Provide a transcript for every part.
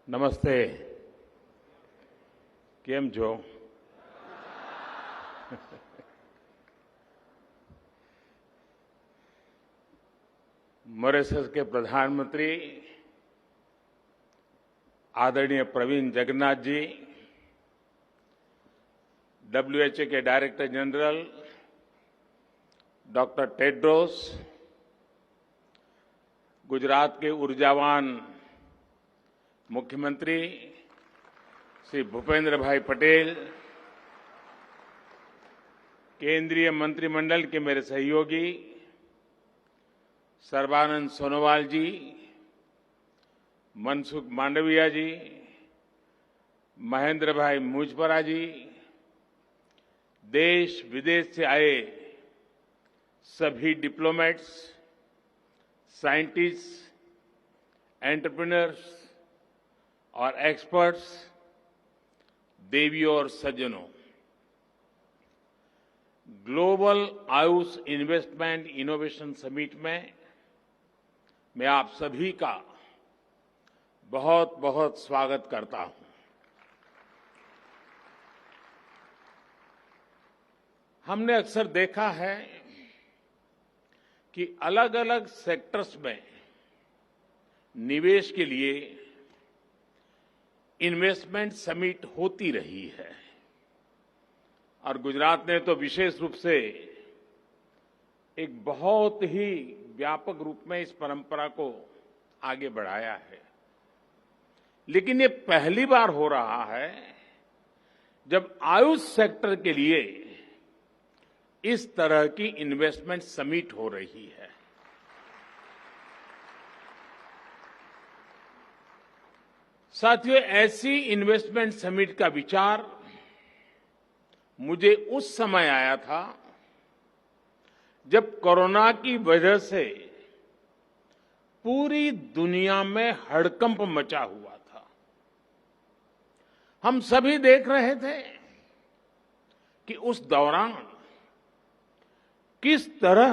નમસ્તે. કેમ છો? मॉरिशस के प्रधानमंत्री आदरणीय प्रवीण जगन्नाथ जी, डब्ल्यूएचओ के director general doctor Tedros, Gujarat के ऊर्जावान मुख्यमंत्री श्री भूपेंद्र भाई पटेल, केंद्रीय मंत्रिमंडल के मेरे सहयोगी सर्बानंद सोनोवाल जी, मनसुख मांडविया जी, महेंद्र भाई मुजपरा जी, देश विदेश से आए सभी डिप्लोमेट्स, साइंटिस्ट, एंटरप्रेन्योर्स और एक्सपर्ट्स, देवियों और सज्जनों, global Ayush investment innovation summit में मैं आप सभी का बहुत बहुत स्वागत करता हूं. हमने अक्सर देखा है कि अलग अलग सेक्टर्स में निवेश के लिए इन्वेस्टमेंट समिट होती रही है और गुजरात ने तो विशेष रूप से एक बहुत ही व्यापक रूप में इस परंपरा को आगे बढ़ाया है. लेकिन ये पहली बार हो रहा है जब आयुष सेक्टर के लिए इस तरह की इन्वेस्टमेंट समिट हो रही है. साथियों, ऐसी इन्वेस्टमेंट समिट का विचार मुझे उस समय आया था जब कोरोना की वजह से पूरी दुनिया में हड़कंप मचा हुआ था. हम सभी देख रहे थे कि उस दौरान किस तरह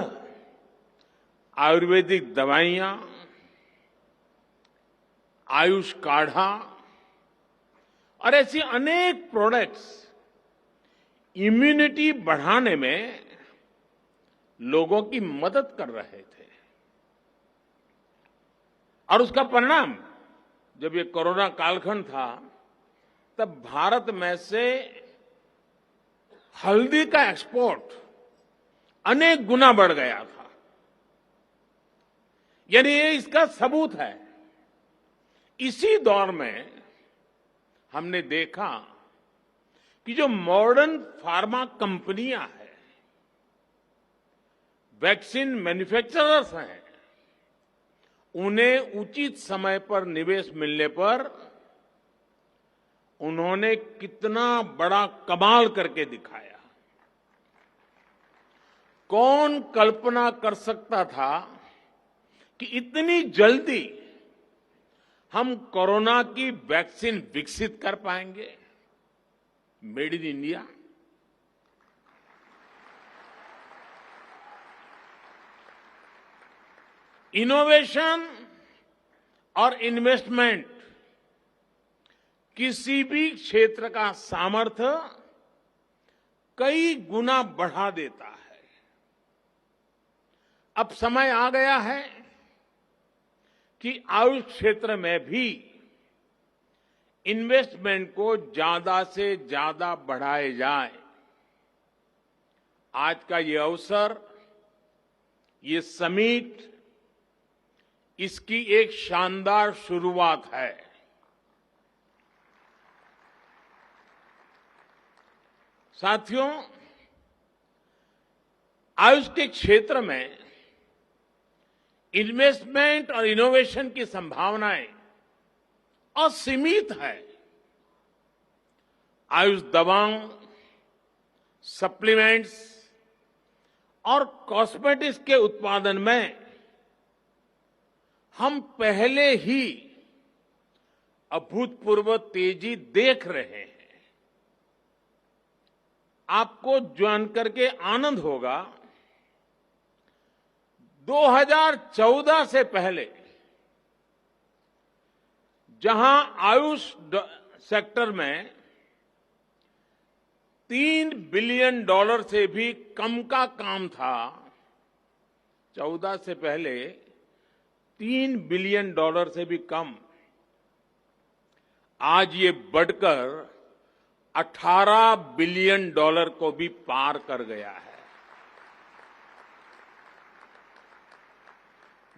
आयुर्वेदिक दवाइयां, आयुष काढ़ा और ऐसी अनेक प्रोडक्ट्स इम्यूनिटी बढ़ाने में लोगों की मदद कर रहे थे. और उसका परिणाम, जब ये कोरोना कालखंड था, तब भारत में से हल्दी का एक्सपोर्ट अनेक गुना बढ़ गया था. यानी ये इसका सबूत है. इसी दौर में हमने देखा कि जो मॉडर्न फार्मा कंपनियां हैं, वैक्सीन मैन्युफैक्चरर्स हैं, उन्हें उचित समय पर निवेश मिलने पर उन्होंने कितना बड़ा कमाल करके दिखाया. कौन कल्पना कर सकता था कि इतनी जल्दी हम कोरोना की वैक्सीन विकसित कर पाएंगे, मेड इन इंडिया. इनोवेशन और इन्वेस्टमेंट किसी भी क्षेत्र का सामर्थ्य कई गुना बढ़ा देता है. अब समय आ गया है कि आयुष क्षेत्र में भी इन्वेस्टमेंट को ज्यादा से ज्यादा बढ़ाए जाए. आज का ये अवसर, ये समिट, इसकी एक शानदार शुरुआत है. साथियों, आयुष के क्षेत्र में इन्वेस्टमेंट और इनोवेशन की संभावनाएं असीमित है. आयुष दवाओं, सप्लीमेंट्स और कॉस्मेटिक्स के उत्पादन में हम पहले ही अभूतपूर्व तेजी देख रहे हैं. आपको जानकर के आनंद होगा, 2014 से पहले जहां आयुष सेक्टर में $3 बिलियन से भी कम का काम था, 14 से पहले $3 बिलियन से भी कम, आज ये बढ़कर $18 बिलियन को भी पार कर गया है।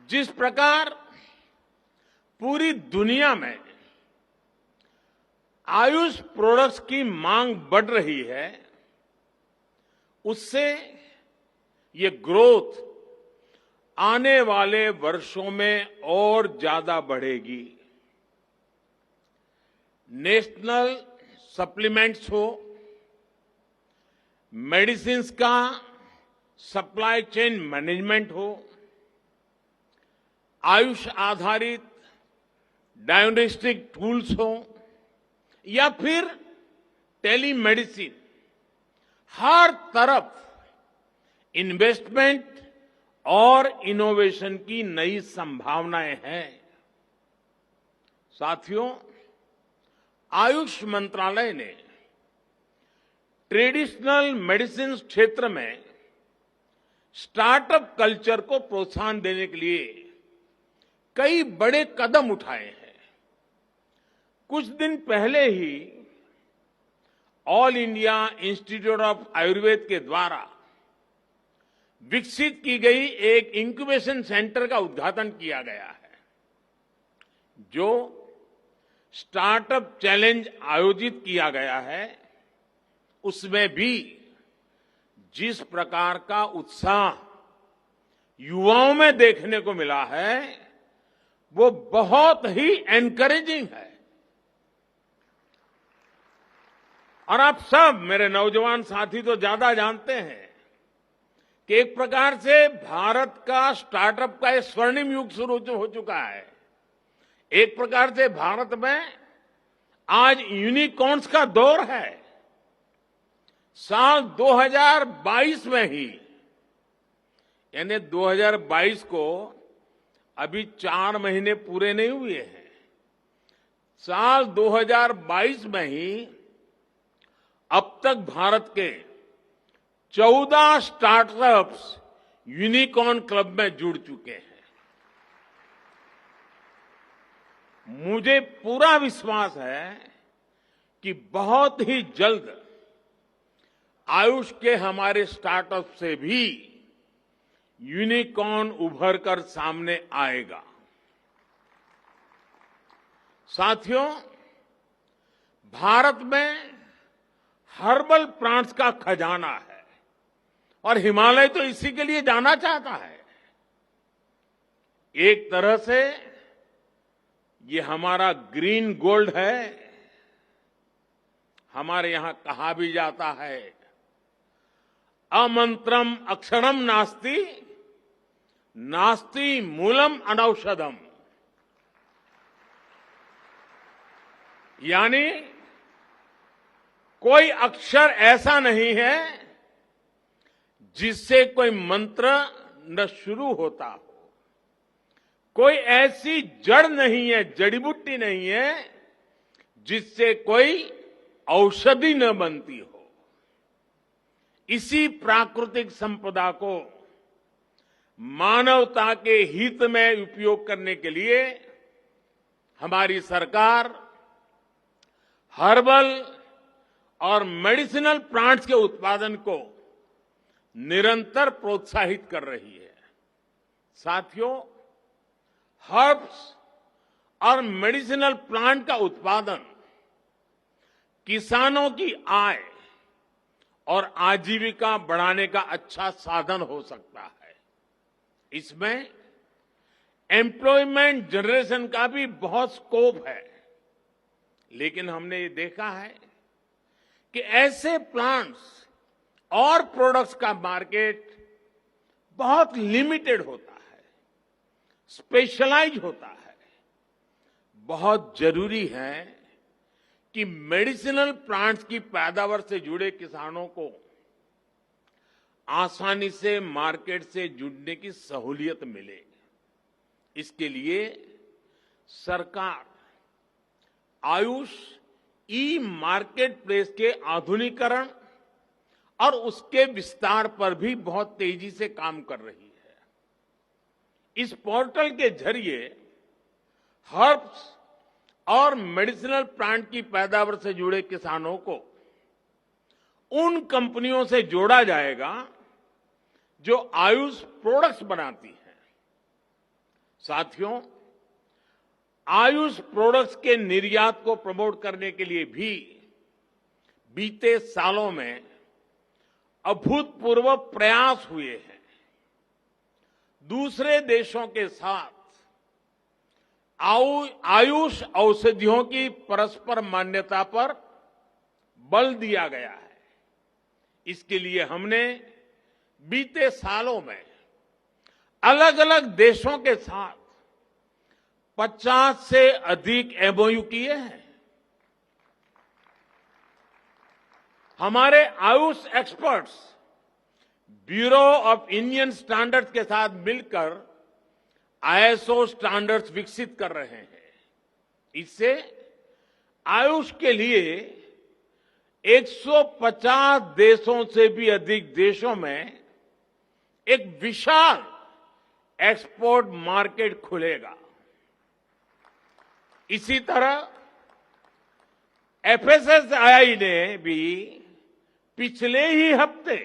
जिस प्रकार पूरी दुनिया में आयुष प्रोडक्ट्स की मांग बढ़ रही है, उससे ये ग्रोथ आने वाले वर्षों में और ज्यादा बढ़ेगी। नेशनल सप्लीमेंट्स हो, मेडिसिन्स का सप्लाई चेन मैनेजमेंट हो, आयुष आधारित डायग्नोस्टिक टूल्स हो या फिर टेलीमेडिसिन, हर तरफ इन्वेस्टमेंट और इनोवेशन की नई संभावनाएं हैं। साथियों, आयुष मंत्रालय ने ट्रेडिशनल मेडिसिन क्षेत्र में स्टार्टअप कल्चर को प्रोत्साहन देने के लिए कई बड़े कदम उठाए हैं। कुछ दिन पहले ही All India Institute of Ayurveda के द्वारा विकसित की गई एक इंक्यूबेशन सेंटर का उद्घाटन किया गया है, जो स्टार्टअप चैलेंज आयोजित किया गया है। उसमें भी जिस प्रकार का उत्साह युवाओं में देखने को मिला है, वो बहुत ही एनकरेजिंग है। और आप सब मेरे नौजवान साथी तो ज्यादा जानते हैं कि एक प्रकार से भारत का स्टार्टअप का एक स्वर्णिम युग शुरू हो चुका है। एक प्रकार से भारत में आज यूनिकॉर्न्स का दौर है। साल 2022 में ही, यानी 2022 को अभी 4 महीने पूरे नहीं हुए हैं, साल 2022 में ही अब तक भारत के 14 स्टार्टअप्स यूनिकॉर्न क्लब में जुड़ चुके हैं। मुझे पूरा विश्वास है कि बहुत ही जल्द आयुष के हमारे स्टार्टअप से भी यूनिकॉर्न उभर कर सामने आएगा। साथियों, भारत में हर्बल प्लांट्स का खजाना है और हिमालय तो इसी के लिए जाना चाहता है। एक तरह से ये हमारा ग्रीन गोल्ड है। हमारे यहां कहा भी जाता है, अमंत्रम अक्षरम नास्ति, नास्ति मूलम अनौषधम। यानी कोई अक्षर ऐसा नहीं है जिससे कोई मंत्र न शुरू होता हो, कोई ऐसी जड़ नहीं है, जड़ी बूटी नहीं है जिससे कोई औषधि न बनती हो। इसी प्राकृतिक संपदा को मानवता के हित में उपयोग करने के लिए हमारी सरकार हर्बल और मेडिसिनल प्लांट्स के उत्पादन को निरंतर प्रोत्साहित कर रही है। साथियों, हर्ब्स और मेडिसिनल प्लांट का उत्पादन किसानों की आय और आजीविका बढ़ाने का अच्छा साधन हो सकता है। इसमें एम्प्लॉयमेंट जनरेशन का भी बहुत स्कोप है। लेकिन हमने ये देखा है कि ऐसे प्लांट्स और प्रोडक्ट्स का मार्केट बहुत लिमिटेड होता है, स्पेशलाइज होता है। बहुत जरूरी है कि मेडिसिनल प्लांट्स की पैदावार से जुड़े किसानों को आसानी से मार्केट से जुड़ने की सहूलियत मिले। इसके लिए सरकार आयुष ई मार्केट प्लेस के आधुनिकीकरण और उसके विस्तार पर भी बहुत तेजी से काम कर रही है। इस पोर्टल के जरिए हर्ब्स और मेडिसिनल प्लांट की पैदावार से जुड़े किसानों को उन कंपनियों से जोड़ा जाएगा जो आयुष प्रोडक्ट्स बनाती हैं। साथियों, आयुष प्रोडक्ट्स के निर्यात को प्रमोट करने के लिए भी बीते सालों में अभूतपूर्व प्रयास हुए हैं। दूसरे देशों के साथ आयुष औषधियों की परस्पर मान्यता पर बल दिया गया है। इसके लिए हमने बीते सालों में अलग अलग देशों के साथ 50 से अधिक एमओयू किए हैं। हमारे Ayush experts bureau of Indian standards के साथ मिलकर आईएसओ स्टैंडर्ड्स विकसित कर रहे हैं। इससे आयुष के लिए 150 देशों से भी अधिक देशों में एक विशाल एक्सपोर्ट मार्केट खुलेगा। इसी तरह एफएसएसएआई ने भी पिछले ही हफ्ते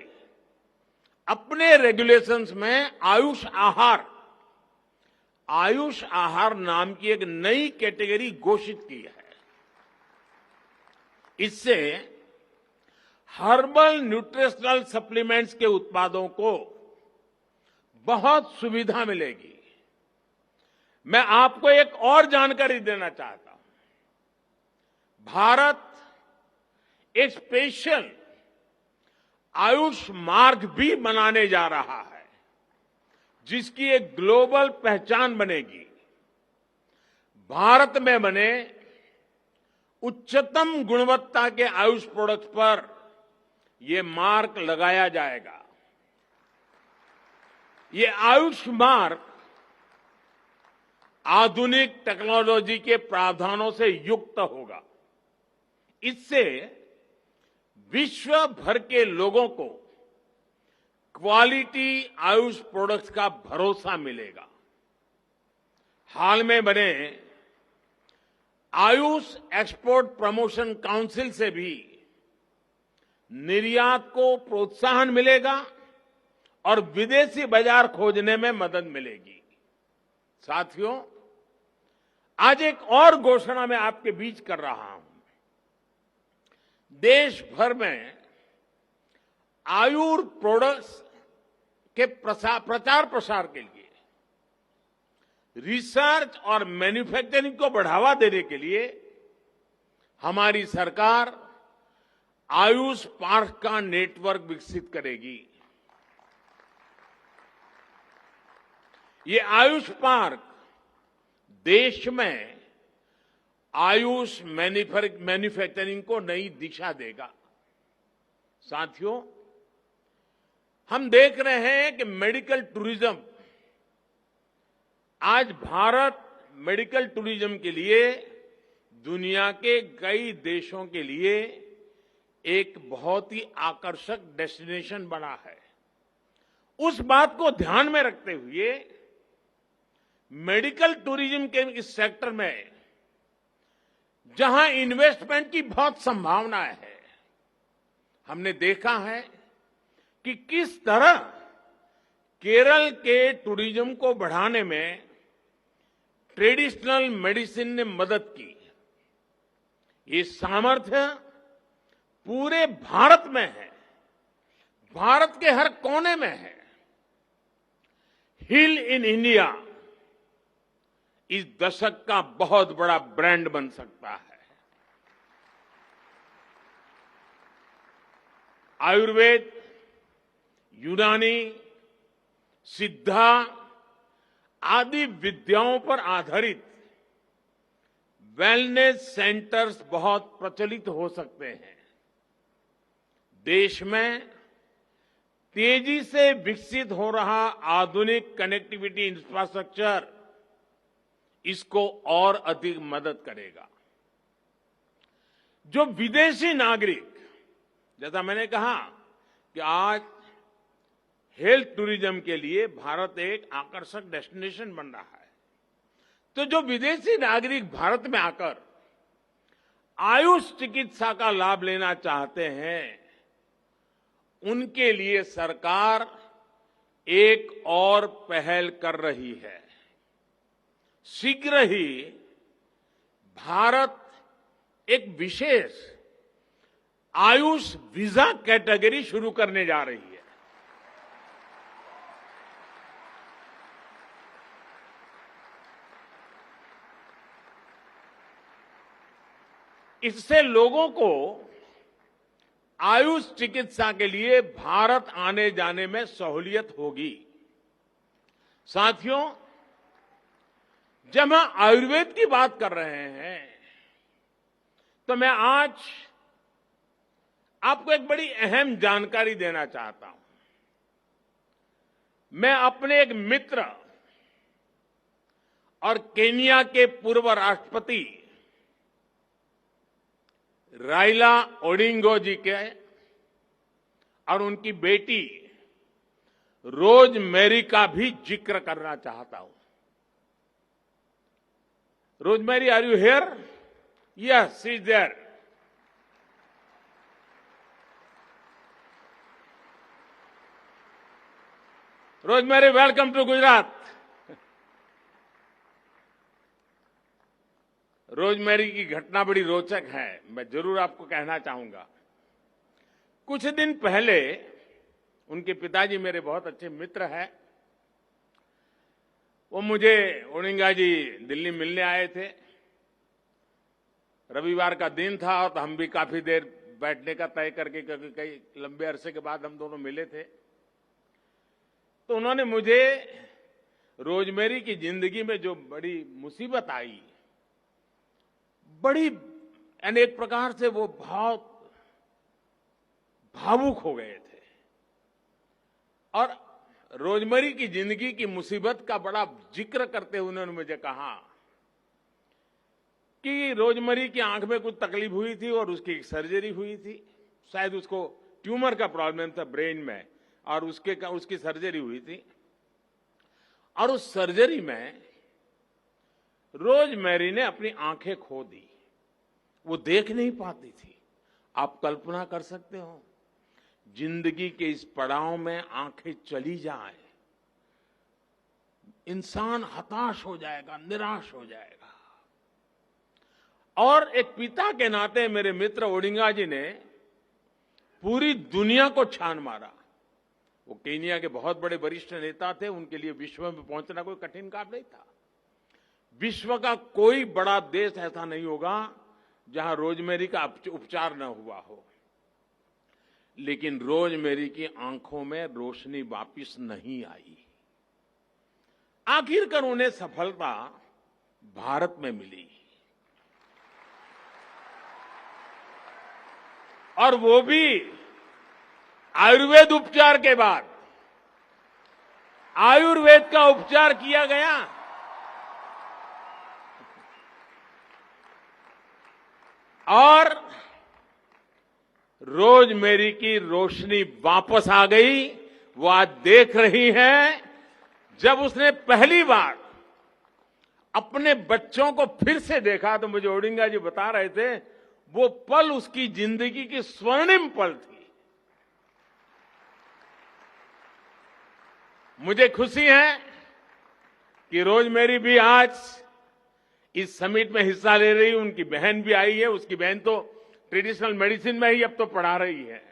अपने रेगुलेशंस में आयुष आहार नाम की एक नई कैटेगरी घोषित की है। इससे हर्बल न्यूट्रिशनल सप्लीमेंट्स के उत्पादों को बहुत सुविधा मिलेगी। मैं आपको एक और जानकारी देना चाहता हूं। भारत एक स्पेशल आयुष मार्ग भी बनाने जा रहा है, जिसकी एक ग्लोबल पहचान बनेगी। भारत में बने उच्चतम गुणवत्ता के आयुष प्रोडक्ट्स पर यह मार्क लगाया जाएगा। ये आयुष मार्क आधुनिक टेक्नोलॉजी के प्रावधानों से युक्त होगा। इससे विश्व भर के लोगों को क्वालिटी आयुष प्रोडक्ट्स का भरोसा मिलेगा। हाल में बने आयुष एक्सपोर्ट प्रमोशन काउंसिल से भी निर्यात को प्रोत्साहन मिलेगा और विदेशी बाजार खोजने में मदद मिलेगी। साथियों, आज एक और घोषणा मैं आपके बीच कर रहा हूं। देश भर में आयुर प्रोडक्ट्स के प्रचार प्रसार के लिए रिसर्च और मैन्युफैक्चरिंग को बढ़ावा देने के लिए हमारी सरकार आयुष पार्क का नेटवर्क विकसित करेगी। ये आयुष पार्क देश में आयुष मैन्युफैक्चरिंग को नई दिशा देगा। साथियों, हम देख रहे हैं कि मेडिकल टूरिज्म, आज भारत मेडिकल टूरिज्म के लिए दुनिया के कई देशों के लिए एक बहुत ही आकर्षक डेस्टिनेशन बना है। उस बात को ध्यान में रखते हुए मेडिकल टूरिज्म के इस सेक्टर में जहां इन्वेस्टमेंट की बहुत संभावनाएं है, हमने देखा है कि किस तरह केरल के टूरिज्म को बढ़ाने में ट्रेडिशनल मेडिसिन ने मदद की। ये सामर्थ्य पूरे भारत में है, भारत के हर कोने में है। हील इन इंडिया इस दशक का बहुत बड़ा ब्रांड बन सकता है। आयुर्वेद, यूनानी, सिद्धा आदि विद्याओं पर आधारित वेलनेस सेंटर्स बहुत प्रचलित हो सकते हैं। देश में तेजी से विकसित हो रहा आधुनिक कनेक्टिविटी इंफ्रास्ट्रक्चर इसको और अधिक मदद करेगा। जो विदेशी नागरिक, जैसा मैंने कहा कि आज हेल्थ टूरिज्म के लिए भारत एक आकर्षक डेस्टिनेशन बन रहा है, तो जो विदेशी नागरिक भारत में आकर आयुष चिकित्सा का लाभ लेना चाहते हैं, उनके लिए सरकार एक और पहल कर रही है। शीघ्र ही भारत एक विशेष आयुष वीजा कैटेगरी शुरू करने जा रही है। इससे लोगों को आयुष चिकित्सा के लिए भारत आने जाने में सहूलियत होगी। साथियों, जब हम आयुर्वेद की बात कर रहे हैं, तो मैं आज आपको एक बड़ी अहम जानकारी देना चाहता हूं। मैं अपने एक मित्र और केनिया के पूर्व राष्ट्रपति राइला ओडिंगो जी के और उनकी बेटी रोज मैरी का भी जिक्र करना चाहता हूं। Rose Mary, are you here? Yes, she is there. Rose Mary, welcome to Gujarat. Rosemary की घटना बड़ी रोचक है, मैं जरूर आपको कहना चाहूंगा। कुछ दिन पहले उनके पिताजी मेरे बहुत अच्छे मित्र हैं। वो मुझे ओडिंगा जी दिल्ली मिलने आए थे। रविवार का दिन था और तो हम भी काफी देर बैठने का तय करके, क्योंकि कई लंबे अरसे के बाद हम दोनों मिले थे। तो उन्होंने मुझे रोजमेरी की जिंदगी में जो बड़ी मुसीबत आई, बड़ी यानी एक प्रकार से वो बहुत भावुक हो गए थे, और रोजमेरी की जिंदगी की मुसीबत का बड़ा जिक्र करते हुए उन्होंने मुझे कहा कि रोजमेरी की आंख में कुछ तकलीफ हुई थी और उसकी एक सर्जरी हुई थी। शायद उसको ट्यूमर का प्रॉब्लम था ब्रेन में, और उसकी सर्जरी हुई थी। और उस सर्जरी में रोजमेरी ने अपनी आंखें खो दी। वो देख नहीं पाती थी। आप कल्पना कर सकते हो, जिंदगी के इस पड़ाव में आंखें चली जाए, इंसान हताश हो जाएगा, निराश हो जाएगा। और एक पिता के नाते मेरे मित्र ओडिंगा जी ने पूरी दुनिया को छान मारा। वो केनिया के बहुत बड़े वरिष्ठ नेता थे, उनके लिए विश्व में पहुंचना कोई कठिन काम नहीं था। विश्व का कोई बड़ा देश ऐसा नहीं होगा जहां रोजमेरी का उपचार न हुआ हो। लेकिन रोजमेरी की आंखों में रोशनी वापिस नहीं आई। आखिरकार उन्हें सफलता भारत में मिली, और वो भी आयुर्वेद उपचार के बाद। आयुर्वेद का उपचार किया गया, और रोजमेरी की रोशनी वापस आ गई। वो आज देख रही है, जब उसने पहली बार अपने बच्चों को फिर से देखा, तो मुझे ओडिंगा जी बता रहे थे, वो पल उसकी जिंदगी की स्वर्णिम पल थी। मुझे खुशी है कि रोजमेरी भी आज इस समिट में हिस्सा ले रही है। उनकी बहन भी आई है। उसकी बहन तो ट्रेडिशनल मेडिसिन में ही अब तो पढ़ा रही है,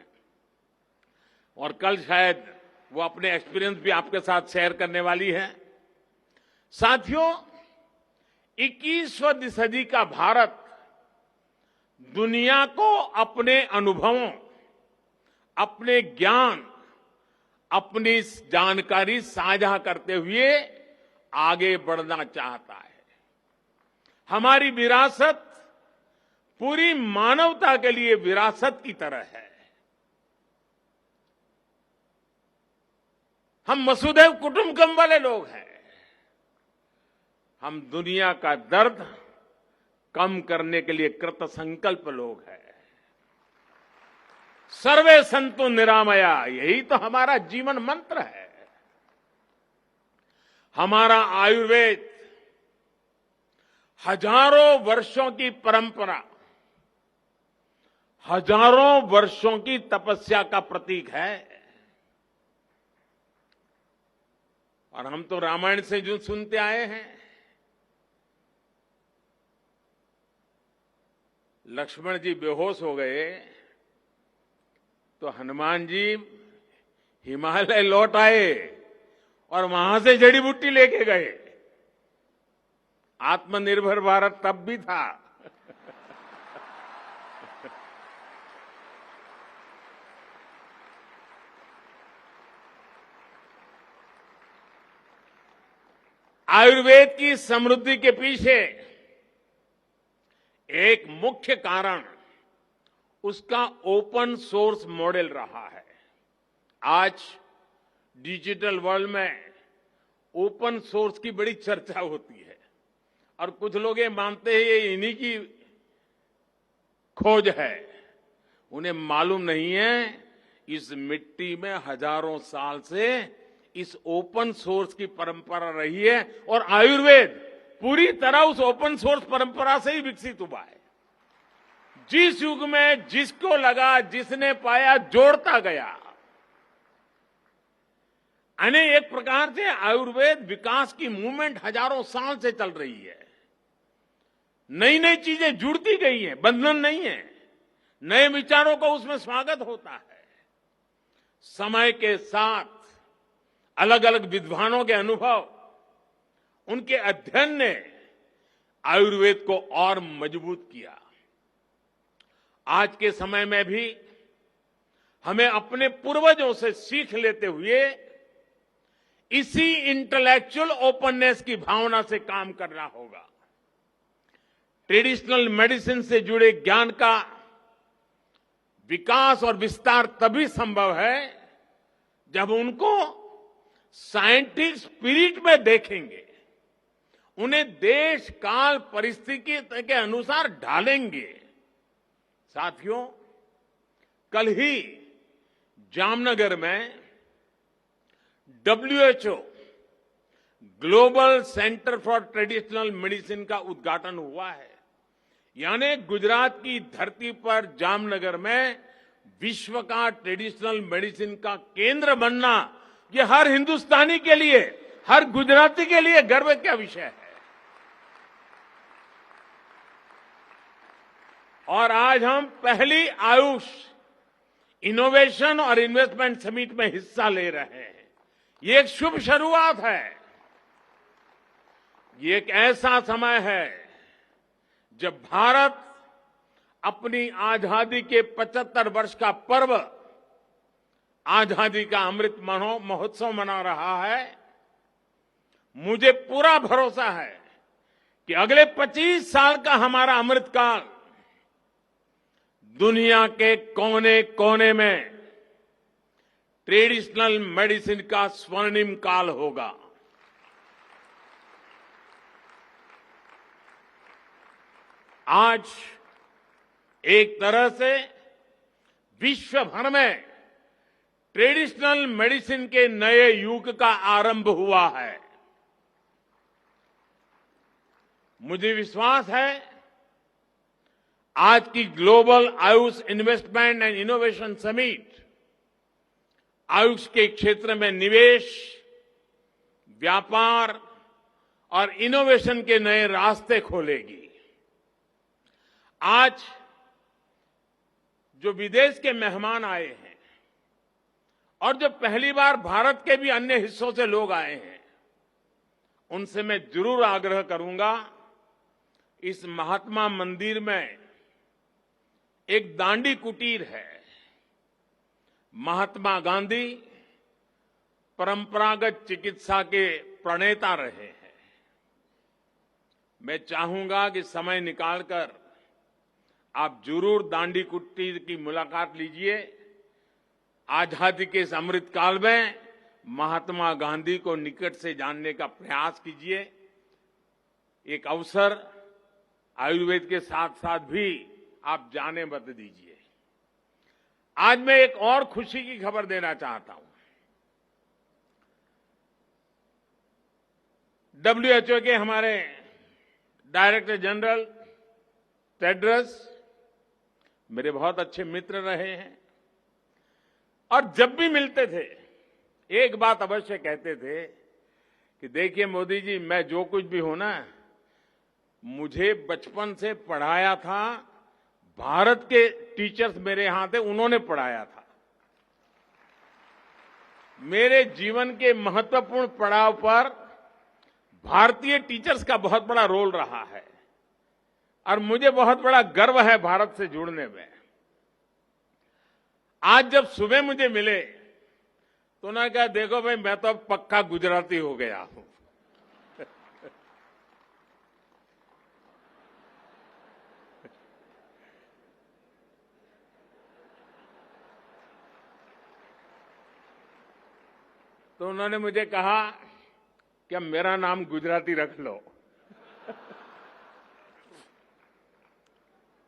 और कल शायद वो अपने एक्सपीरियंस भी आपके साथ शेयर करने वाली है। साथियों, 21वीं सदी का भारत दुनिया को अपने अनुभवों, अपने ज्ञान, अपनी जानकारी साझा करते हुए आगे बढ़ना चाहता है। हमारी विरासत पूरी मानवता के लिए विरासत की तरह है। हम वसुधैव कुटुंबकम वाले लोग हैं। हम दुनिया का दर्द कम करने के लिए कृत संकल्प लोग हैं। सर्वे संतु निरामया, यही तो हमारा जीवन मंत्र है। हमारा आयुर्वेद हजारों वर्षों की परंपरा, हजारों वर्षों की तपस्या का प्रतीक है। और हम तो रामायण से जो सुनते आए हैं, लक्ष्मण जी बेहोश हो गए तो हनुमान जी हिमालय लौट आए और वहां से जड़ी बूटी लेके गए। आत्मनिर्भर भारत तब भी था। आयुर्वेद की समृद्धि के पीछे एक मुख्य कारण उसका ओपन सोर्स मॉडल रहा है। आज डिजिटल वर्ल्ड में ओपन सोर्स की बड़ी चर्चा होती है और कुछ लोग ये मानते हैं ये इन्हीं की खोज है। उन्हें मालूम नहीं है इस मिट्टी में हजारों साल से इस ओपन सोर्स की परंपरा रही है और आयुर्वेद पूरी तरह उस ओपन सोर्स परंपरा से ही विकसित हुआ है। जिस युग में जिसको लगा, जिसने पाया, जोड़ता गया। यानी एक प्रकार से आयुर्वेद विकास की मूवमेंट हजारों साल से चल रही है। नई नई चीजें जुड़ती गई हैं, बंधन नहीं है। नए विचारों को उसमें स्वागत होता है। समय के साथ अलग अलग विद्वानों के अनुभव, उनके अध्ययन ने आयुर्वेद को और मजबूत किया। आज के समय में भी हमें अपने पूर्वजों से सीख लेते हुए इसी इंटेलेक्चुअल ओपननेस की भावना से काम करना होगा। ट्रेडिशनल मेडिसिन से जुड़े ज्ञान का विकास और विस्तार तभी संभव है जब उनको साइंटिफिक स्पिरिट में देखेंगे, उन्हें देश काल परिस्थिति के अनुसार ढालेंगे। साथियों, कल ही जामनगर में WHO global centre for traditional medicine का उद्घाटन हुआ है। यानी गुजरात की धरती पर जामनगर में विश्व का ट्रेडिशनल मेडिसिन का केंद्र बनना, ये हर हिंदुस्तानी के लिए, हर गुजराती के लिए गर्व का विषय है। और आज हम पहली आयुष इनोवेशन और इन्वेस्टमेंट समिट में हिस्सा ले रहे हैं। ये एक शुभ शुरुआत है। ये एक ऐसा समय है जब भारत अपनी आजादी के 75 वर्ष का पर्व, आजादी का अमृत महोत्सव मना रहा है। मुझे पूरा भरोसा है कि अगले 25 साल का हमारा अमृतकाल दुनिया के कोने कोने में ट्रेडिशनल मेडिसिन का स्वर्णिम काल होगा। आज एक तरह से विश्व भर में ट्रेडिशनल मेडिसिन के नए युग का आरंभ हुआ है। मुझे विश्वास है आज की global Ayush investment and innovation summit Ayush के क्षेत्र में निवेश, व्यापार और इनोवेशन के नए रास्ते खोलेगी। आज जो विदेश के मेहमान आए हैं और जो पहली बार भारत के भी अन्य हिस्सों से लोग आए हैं, उनसे मैं जरूर आग्रह करूंगा, इस महात्मा मंदिर में एक दांडी कुटीर है। महात्मा गांधी परंपरागत चिकित्सा के प्रणेता रहे हैं। मैं चाहूंगा कि समय निकालकर आप जरूर दांडी कुटीर की मुलाकात लीजिए। आजादी के इस अमृत काल में महात्मा गांधी को निकट से जानने का प्रयास कीजिए। एक अवसर आयुर्वेद के साथ साथ भी आप जाने मत दीजिए। आज मैं एक और खुशी की खबर देना चाहता हूं। WHO के हमारे डायरेक्टर जनरल टेड्रस मेरे बहुत अच्छे मित्र रहे हैं और जब भी मिलते थे एक बात अवश्य कहते थे कि देखिए मोदी जी, मैं जो कुछ भी हूं ना, मुझे बचपन से पढ़ाया था भारत के टीचर्स मेरे यहां थे, उन्होंने पढ़ाया था। मेरे जीवन के महत्वपूर्ण पड़ाव पर भारतीय टीचर्स का बहुत बड़ा रोल रहा है और मुझे बहुत बड़ा गर्व है भारत से जुड़ने में। आज जब सुबह मुझे मिले तो उन्होंने कहा, देखो भाई, मैं तो अब पक्का गुजराती हो गया हूं। तो उन्होंने मुझे कहा कि अब मेरा नाम गुजराती रख लो।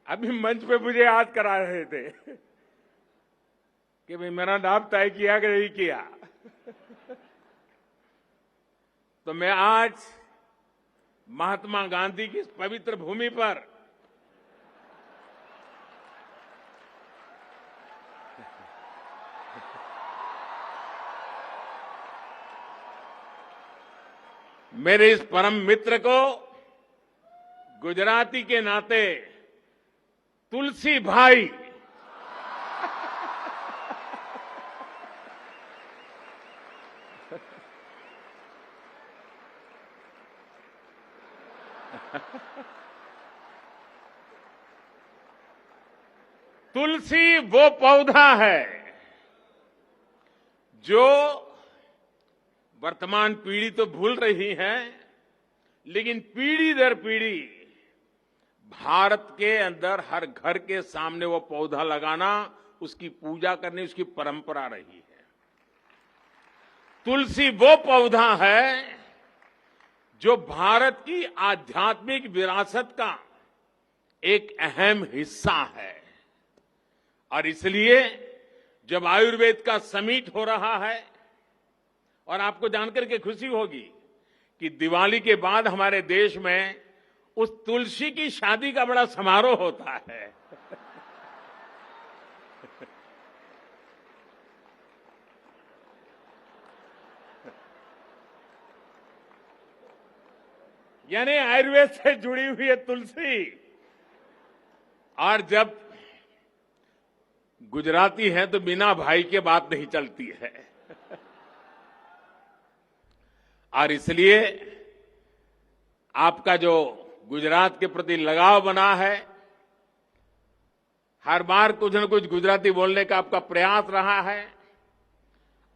अभी मंच पे मुझे याद करा रहे थे कि भाई मेरा नाम तय किया कि नहीं किया। तो मैं आज महात्मा गांधी की इस पवित्र भूमि पर मेरे इस परम मित्र को गुजराती के नाते तुलसी भाई तुलसी वो पौधा है जो वर्तमान पीढ़ी तो भूल रही है, लेकिन पीढ़ी दर पीढ़ी भारत के अंदर हर घर के सामने वो पौधा लगाना, उसकी पूजा करनी, उसकी परंपरा रही है। तुलसी वो पौधा है जो भारत की आध्यात्मिक विरासत का एक अहम हिस्सा है और इसलिए जब आयुर्वेद का समिट हो रहा है, और आपको जानकर के खुशी होगी कि दिवाली के बाद हमारे देश में उस तुलसी की शादी का बड़ा समारोह होता है। यानी आयुर्वेद से जुड़ी हुई है तुलसी, और जब गुजराती है तो बिना भाई के बात नहीं चलती है। और इसलिए आपका जो गुजरात के प्रति लगाव बना है, हर बार कुछ न कुछ गुजराती बोलने का आपका प्रयास रहा है,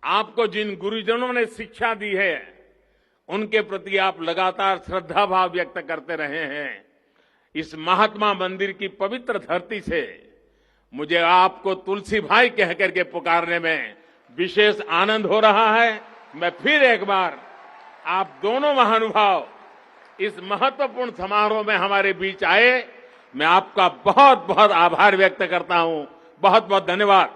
आपको जिन गुरुजनों ने शिक्षा दी है उनके प्रति आप लगातार श्रद्धा भाव व्यक्त करते रहे हैं। इस महात्मा मंदिर की पवित्र धरती से मुझे आपको तुलसी भाई कह करके पुकारने में विशेष आनंद हो रहा है। मैं फिर एक बार आप दोनों महानुभाव इस महत्वपूर्ण समारोह में हमारे बीच आए, मैं आपका बहुत बहुत आभार व्यक्त करता हूं। बहुत बहुत धन्यवाद।